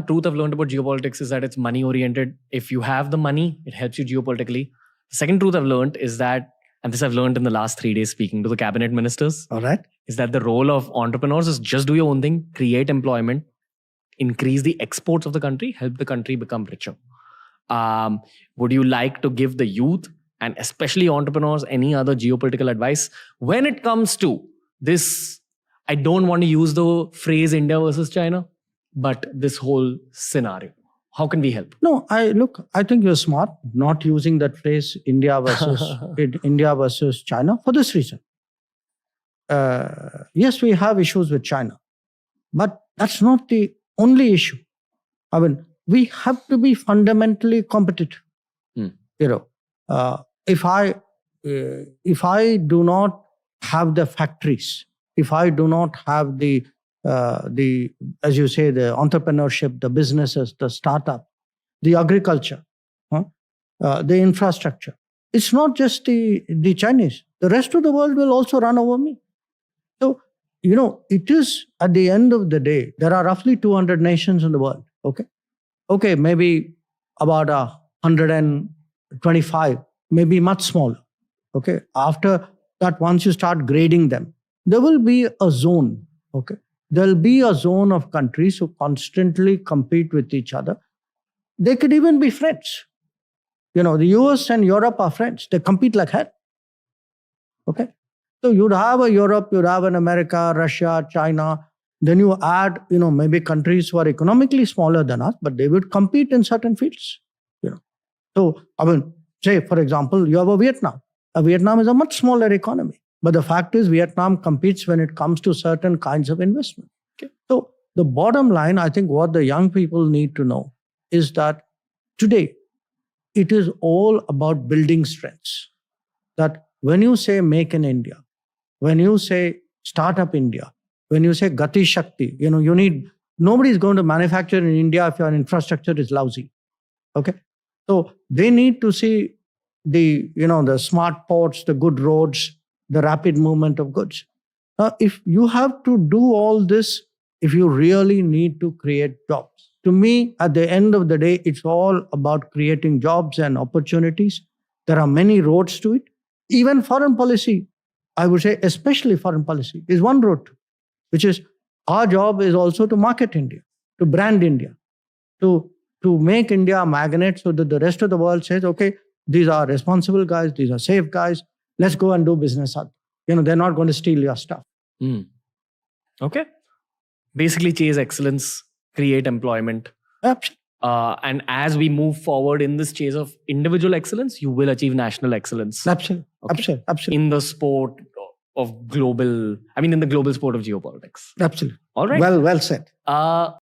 truth I've learned about geopolitics is that it's money oriented. If you have the money, it helps you geopolitically. The second truth I've learned is that, and this I've learned in the last 3 days speaking to the cabinet ministers, All right. is that the role of entrepreneurs is just do your own thing, create employment, increase the exports of the country, help the country become richer. Would you like to give the youth and especially entrepreneurs any other geopolitical advice when it comes to this? I don't want to use the phrase India versus China, but this whole scenario. How can we help? No, I think you're smart not using that phrase India versus China for this reason. Yes, we have issues with China, but that's not the only issue. I mean, we have to be fundamentally competitive. If I do not have the factories, if I do not have the as you say, the entrepreneurship, the businesses, the startup, the agriculture, the infrastructure, it's not just the Chinese. The rest of the world will also run over me. So, it is at the end of the day, there are roughly 200 nations in the world. Okay, maybe about 125, maybe much smaller. Okay, after that, once you start grading them, there will be a zone. Okay, there'll be a zone of countries who constantly compete with each other. They could even be friends. The US and Europe are friends. They compete like hell. Okay, so you'd have a Europe, you'd have an America, Russia, China. Then you add, maybe countries who are economically smaller than us, but they would compete in certain fields. So, say, for example, you have a Vietnam. Vietnam is a much smaller economy. But the fact is, Vietnam competes when it comes to certain kinds of investment. Okay. So, the bottom line, I think what the young people need to know is that today, it is all about building strengths. That when you say make in India, when you say startup India, when you say Gati Shakti, nobody is going to manufacture in India if your infrastructure is lousy. Okay. So they need to see the smart ports, the good roads, the rapid movement of goods. Now, if you have to do all this, if you really need to create jobs, to me, at the end of the day, it's all about creating jobs and opportunities. There are many roads to it. Even foreign policy, I would say, especially foreign policy, is one road, which is our job is also to market India, to brand India, to make India a magnet so that the rest of the world says, okay, these are responsible guys, these are safe guys, let's go and do business. They're not going to steal your stuff. Okay. Basically chase excellence, create employment. Absolutely. And as we move forward in this chase of individual excellence, you will achieve national excellence. Absolutely. Okay. Absolutely. In the sport of in the global sport of geopolitics. Absolutely. All right. Well said.